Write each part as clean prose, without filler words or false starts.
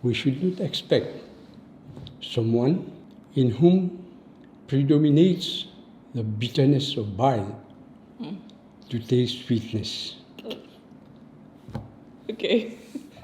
we should not expect someone in whom predominates the bitterness of bile to taste sweetness. Okay.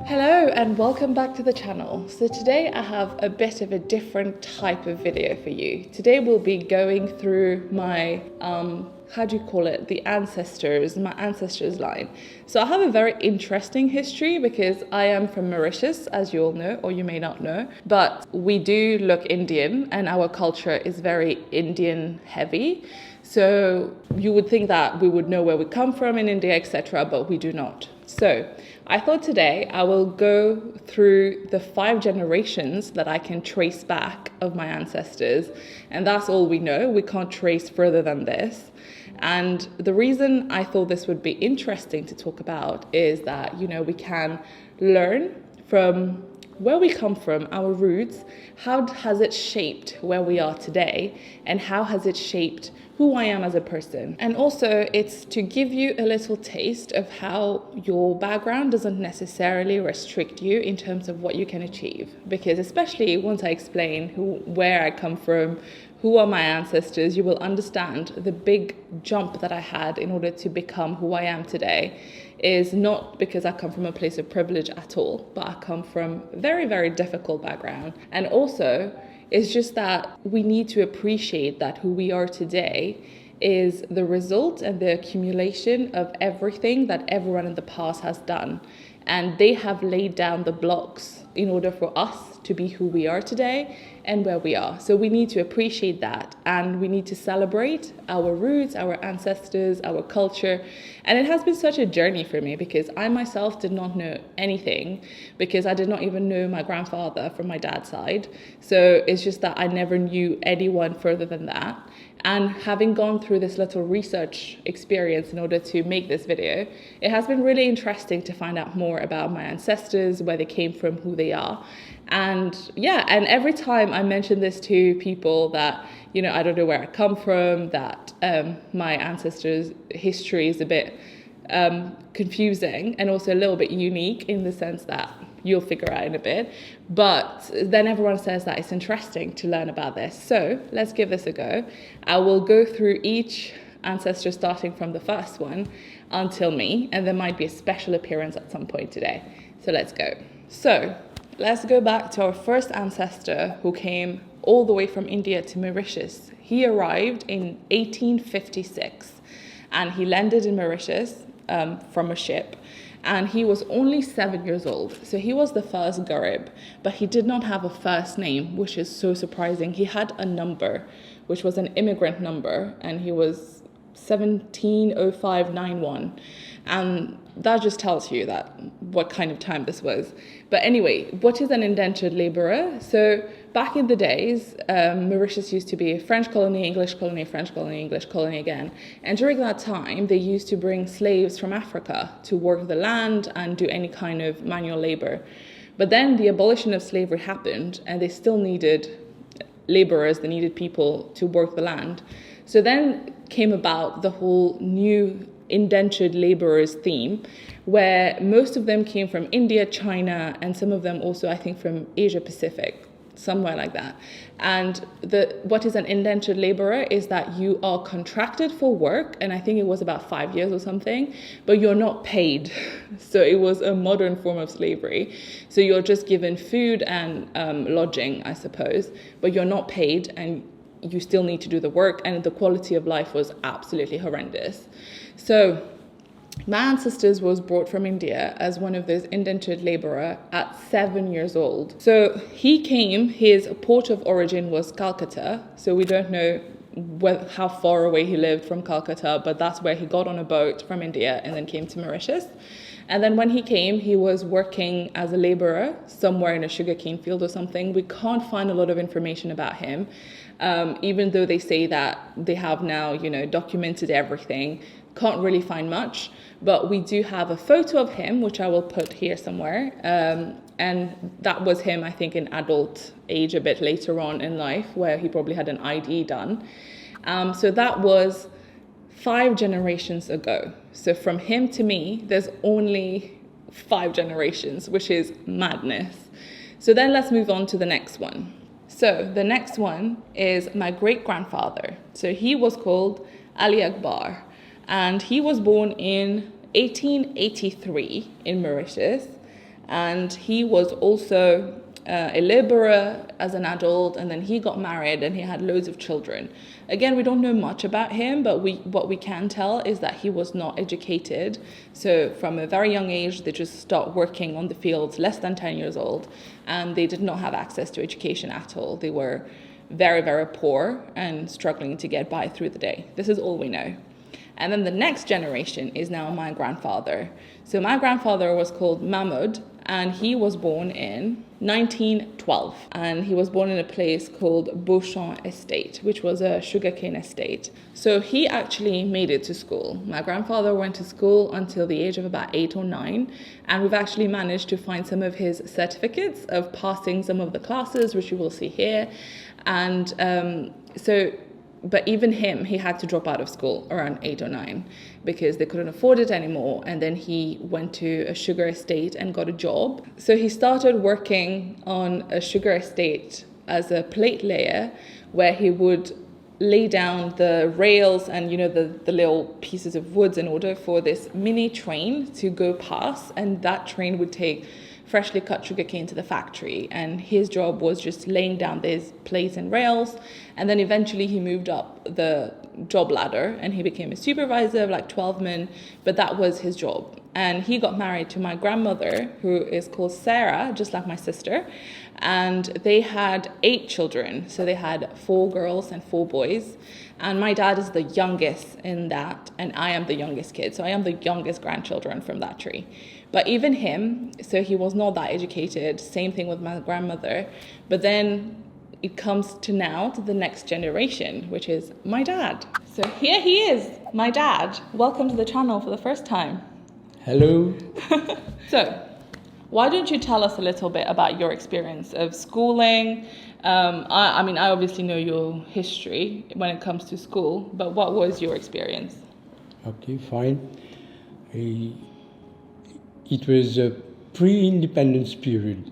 Hello and welcome back to the channel. So today I have a bit of a different type of video for you. Today we'll be going through my, the ancestors, my ancestors line. So I have a very interesting history because I am from Mauritius, as you all know, or you may not know, but we do look Indian and our culture is very Indian heavy. So you would think that we would know where we come from in India, etc., but we do not. So I thought today I will go through the 5 generations that I can trace back of my ancestors. And that's all we know. We can't trace further than this. And the reason I thought this would be interesting to talk about is that, we can learn from where we come from, our roots, how has it shaped where we are today, and how has it shaped who I am as a person. And also it's to give you a little taste of how your background doesn't necessarily restrict you in terms of what you can achieve. Because especially once I explain where I come from, who are my ancestors, you will understand the big jump that I had in order to become who I am today is not because I come from a place of privilege at all, but I come from a very, very difficult background. And also, it's just that we need to appreciate that who we are today is the result and the accumulation of everything that everyone in the past has done. And they have laid down the blocks in order for us to be who we are today and where we are. So we need to appreciate that, and we need to celebrate our roots, our ancestors, our culture. And it has been such a journey for me because I myself did not know anything, because I did not even know my grandfather from my dad's side. So it's just that I never knew anyone further than that. And having gone through this little research experience in order to make this video, it has been really interesting to find out more about my ancestors, where they came from, who they are. And every time I mention this to people that, I don't know where I come from, that my ancestors' history is a bit confusing and also a little bit unique in the sense that you'll figure out in a bit. But then everyone says that it's interesting to learn about this. So let's give this a go. I will go through each ancestor starting from the first one until me, and there might be a special appearance at some point today. So let's go. So let's go back to our first ancestor who came all the way from India to Mauritius. He arrived in 1856 and he landed in Mauritius from a ship. And he was only 7 years old. So he was the first Gurrib, but he did not have a first name, which is so surprising. He had a number, which was an immigrant number, and he was 170591. And that just tells you that what kind of time this was. But anyway, what is an indentured laborer? So back in the days, Mauritius used to be a French colony, English colony, French colony, English colony again. And during that time, they used to bring slaves from Africa to work the land and do any kind of manual labor. But then the abolition of slavery happened, and they still needed laborers, they needed people to work the land. So then came about the whole new indentured laborers theme, where most of them came from India, China, and some of them also, I think, from Asia Pacific, somewhere like that. And what is an indentured laborer is that you are contracted for work, and I think it was about 5 years or something, but you're not paid. So it was a modern form of slavery. So you're just given food and lodging, I suppose, but you're not paid, and you still need to do the work, and the quality of life was absolutely horrendous. So my ancestors was brought from India as one of those indentured laborer at 7 years old. So he came, his port of origin was Calcutta. So we don't know how far away he lived from Calcutta, but that's where he got on a boat from India and then came to Mauritius. And then when he came, he was working as a laborer somewhere in a sugarcane field or something. We can't find a lot of information about him, even though they say that they have now, documented everything. Can't really find much, but we do have a photo of him, which I will put here somewhere. And that was him, I think, in adult age a bit later on in life, where he probably had an ID done. So that was 5 generations ago. So from him to me, there's only 5 generations, which is madness. So then let's move on to the next one. So the next one is my great-grandfather. So he was called Ali Akbar, and he was born in 1883 in Mauritius, and he was also a laborer as an adult, and then he got married and he had loads of children. Again, we don't know much about him, but what we can tell is that he was not educated. So from a very young age, they just start working on the fields, less than 10 years old, and they did not have access to education at all. They were very, very poor and struggling to get by through the day. This is all we know. And then the next generation is now my grandfather. So my grandfather was called Mahmoud, and he was born in 1912. And he was born in a place called Beauchamp Estate, which was a sugarcane estate. So he actually made it to school. My grandfather went to school until the age of about 8 or 9. And we've actually managed to find some of his certificates of passing some of the classes, which you will see here. And but even him, he had to drop out of school around 8 or 9 because they couldn't afford it anymore. And then he went to a sugar estate and got a job. So he started working on a sugar estate as a plate layer, where he would lay down the rails and, the little pieces of woods in order for this mini train to go past. And that train would take freshly cut sugarcane to the factory, and his job was just laying down these plates and rails. And then eventually he moved up the job ladder and he became a supervisor of like 12 men, but that was his job. And he got married to my grandmother, who is called Sarah, just like my sister, and they had 8 children. So they had 4 girls and 4 boys, and my dad is the youngest in that, and I am the youngest kid, so I am the youngest grandchildren from that tree. But even him, so he was not that educated, same thing with my grandmother. But then it comes to now to the next generation, which is my dad. So here he is, my dad. Welcome to the channel for the first time. Hello. So, why don't you tell us a little bit about your experience of schooling? I mean, I obviously know your history when it comes to school, but what was your experience? Okay, fine. It was a pre-independence period,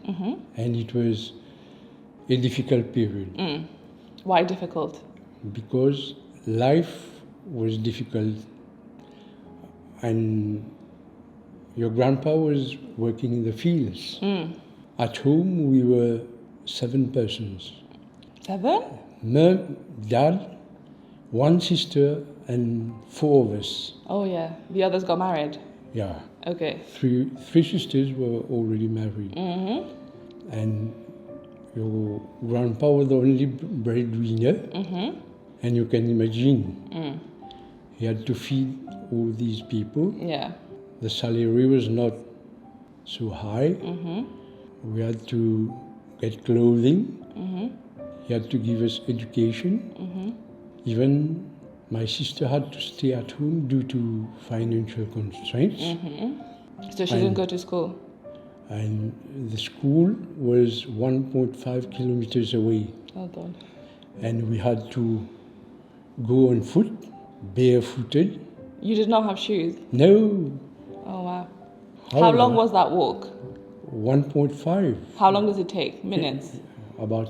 and it was a difficult period. Why difficult? Because life was difficult, and your grandpa was working in the fields. At home, we were 7 persons. 7? Mom, dad, 1 sister, and 4 of us. Oh yeah, the others got married. Yeah. Okay. 3 sisters were already married. And your grandpa was the only breadwinner. And you can imagine, he had to feed all these people. Yeah. The salary was not so high. We had to get clothing. He had to give us education. Even my sister had to stay at home due to financial constraints. So she didn't go to school? And the school was 1.5 kilometers away. Oh God. And we had to go on foot, barefooted. You did not have shoes? No. Oh wow. How long was that walk? 1.5. How long does it take? Minutes? About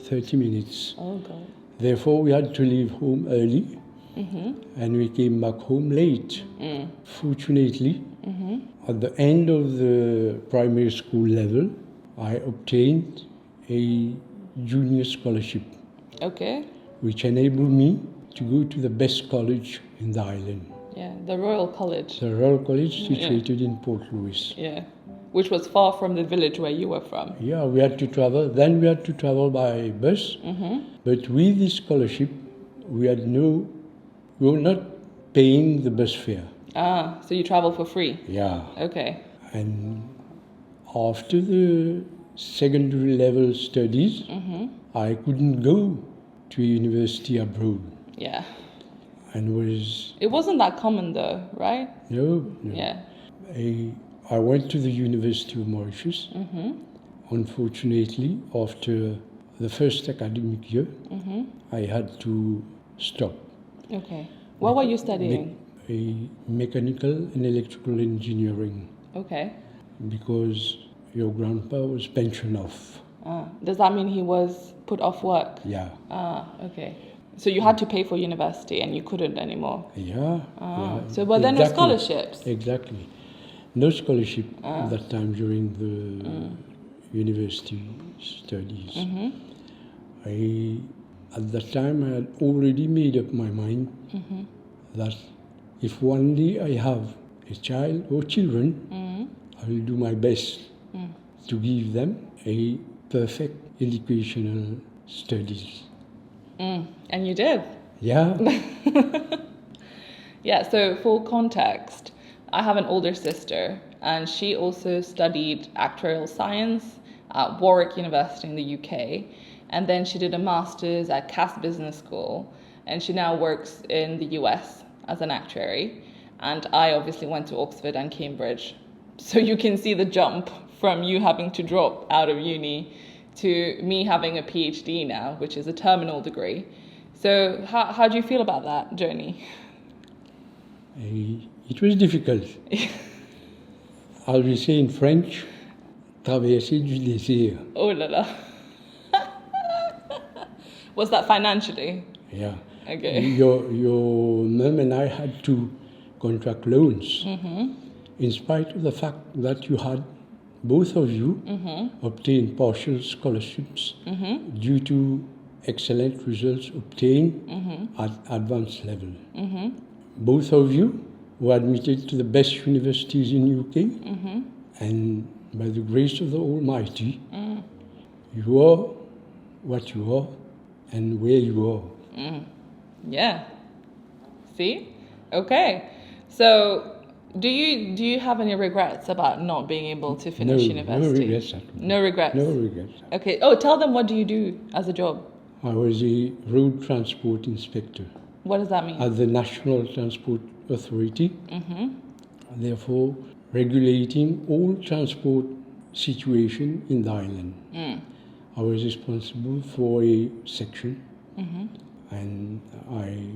30 minutes. Oh God. Therefore, we had to leave home early, and we came back home late. Fortunately, at the end of the primary school level, I obtained a junior scholarship, Okay. which enabled me to go to the best college in the island, Yeah, the Royal College. the Royal College situated in Port Louis. Yeah. Which was far from the village where you were from. Yeah, we had to travel. Then we had to travel by bus. But with this scholarship, we were not paying the bus fare. Ah, so you travel for free? Yeah. Okay. And after the secondary level studies, I couldn't go to university abroad. Yeah. And It wasn't that common though, right? no. Yeah. I went to the University of Mauritius. Unfortunately, after the first academic year, I had to stop. Okay. What were you studying? Mechanical and electrical engineering, Okay. because your grandpa was pensioned off. Does that mean he was put off work? Yeah. Okay. So you had to pay for university and you couldn't anymore? Yeah. So were there no scholarships? Exactly. No scholarship at that time during the university studies. At that time, I had already made up my mind that if one day I have a child or children, I will do my best to give them a perfect educational studies. And you did? Yeah. Yeah, so for context, I have an older sister and she also studied actuarial science at Warwick University in the UK. And then she did a master's at Cass Business School and she now works in the US as an actuary. And I obviously went to Oxford and Cambridge. So you can see the jump from you having to drop out of uni to me having a PhD now, which is a terminal degree. So how do you feel about that journey? It was difficult. I will say in French, traverser du désert. Oh la la. Was that financially? Yeah. Okay. Your mum and I had to contract loans, in spite of the fact that you had, both of you, obtained partial scholarships due to excellent results obtained at advanced level. Both of you were admitted to the best universities in UK, and by the grace of the Almighty, you are what you are and where you are. Yeah. See? Okay. So do you have any regrets about not being able to finish university? No regrets at all. No regrets? No regrets. Okay. Oh, tell them, what do you do as a job? I was a road transport inspector What does that mean? at the National Transport Authority, therefore regulating all transport situation in the island. I was responsible for a section, and I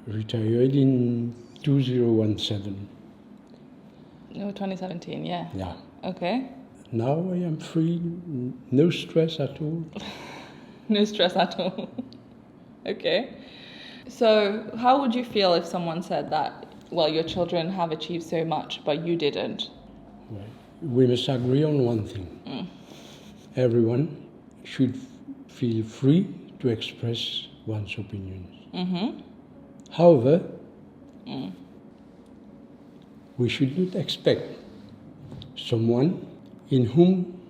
retired in 2017. No, 2017, yeah. Yeah. Okay. Now I am free, no stress at all. No stress at all. Okay. So how would you feel if someone said that, well, your children have achieved so much, but you didn't? Well, we must agree on one thing. Everyone should feel free to express one's opinions. However, we should not expect someone in whom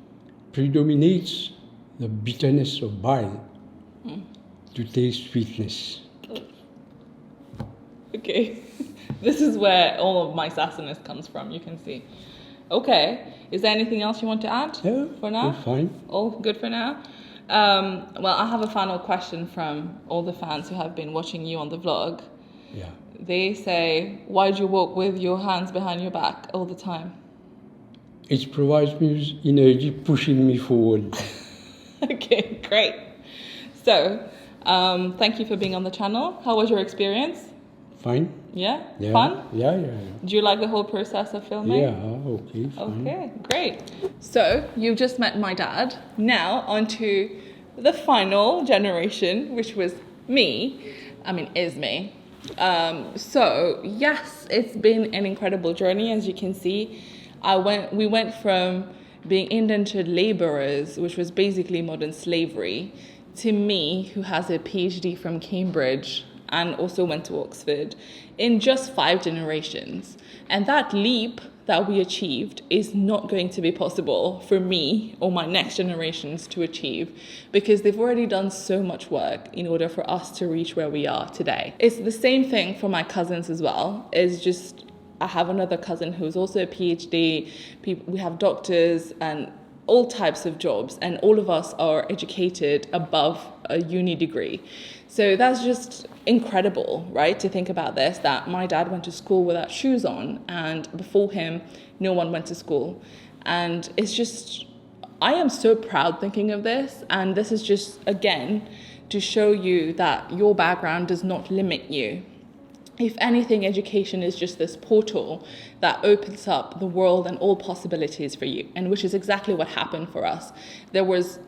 predominates the bitterness of bile to taste sweetness. Okay. This is where all of my sassiness comes from, you can see. Okay. Is there anything else you want to add for now? We're fine. All good for now? Well, I have a final question from all the fans who have been watching you on the vlog. Yeah. They say, why do you walk with your hands behind your back all the time? It provides me with energy pushing me forward. Okay, great. So, thank you for being on the channel. How was your experience? Fine. Yeah? Yeah. Fun? Yeah. Do you like the whole process of filming? Yeah, okay, fine. Okay, great. So, you've just met my dad. Now, on to the final generation, which was me. Is me. So, yes, it's been an incredible journey, as you can see. We went from being indentured labourers, which was basically modern slavery, to me, who has a PhD from Cambridge and also went to Oxford, in just 5 generations. And that leap that we achieved is not going to be possible for me or my next generations to achieve, because they've already done so much work in order for us to reach where we are today. It's the same thing for my cousins as well. It's just, I have another cousin who's also a PhD. We have doctors and all types of jobs, and all of us are educated above a uni degree. So that's just incredible, right? To think about this, that my dad went to school without shoes on, and before him, no one went to school. And it's just, I am so proud thinking of this. And this is just, again, to show you that your background does not limit you. if anything, education is just this portal that opens up the world and all possibilities for you, and which is exactly what happened for us.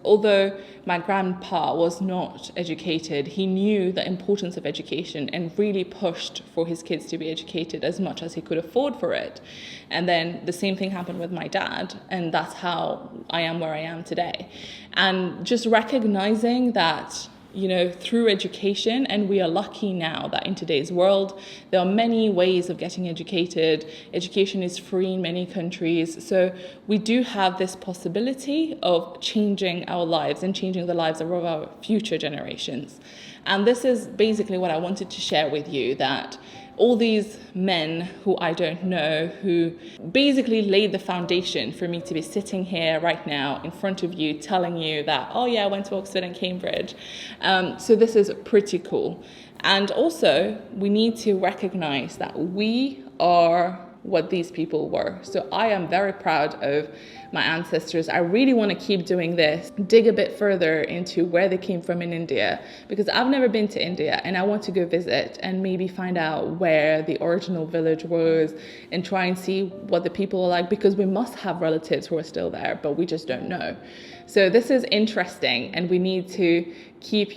Although my grandpa was not educated, he knew the importance of education and really pushed for his kids to be educated as much as he could afford for it. And then the same thing happened with my dad, and that's how I am where I am today. And just recognizing that, through education, and we are lucky now that in today's world, there are many ways of getting educated. Education is free in many countries. So we do have this possibility of changing our lives and changing the lives of our future generations. And this is basically what I wanted to share with you, that all these men who I don't know, who basically laid the foundation for me to be sitting here right now in front of you telling you that, oh yeah, I went to Oxford and Cambridge. So this is pretty cool. And also, we need to recognize that we are what these people were. So I am very proud of my ancestors. I really want to keep doing this, dig a bit further into where they came from in India, because I've never been to India and I want to go visit and maybe find out where the original village was and try and see what the people are like, because we must have relatives who are still there, but we just don't know. So this is interesting, and we need to keep,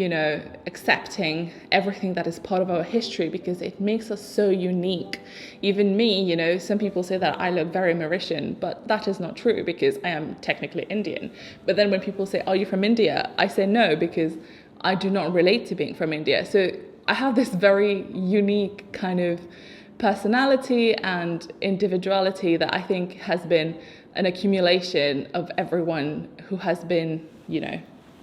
accepting everything that is part of our history, because it makes us so unique. Even me, some people say that I look very Mauritian, but that is not true because I am technically Indian. But then when people say, are you from India? I say no, because I do not relate to being from India. So I have this very unique kind of personality and individuality that I think has been an accumulation of everyone who has been,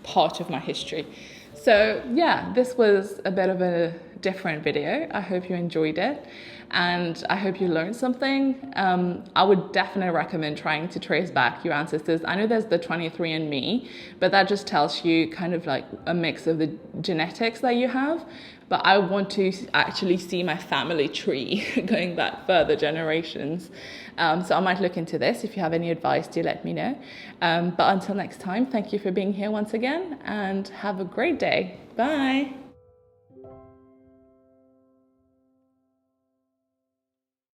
part of my history. So yeah, this was a bit of a different video. I hope you enjoyed it, and I hope you learned something. I would definitely recommend trying to trace back your ancestors. I know there's the 23andMe, but that just tells you kind of like a mix of the genetics that you have. But I want to actually see my family tree going back further generations. So I might look into this. If you have any advice, do let me know. But until next time, thank you for being here once again, and have a great day. Bye.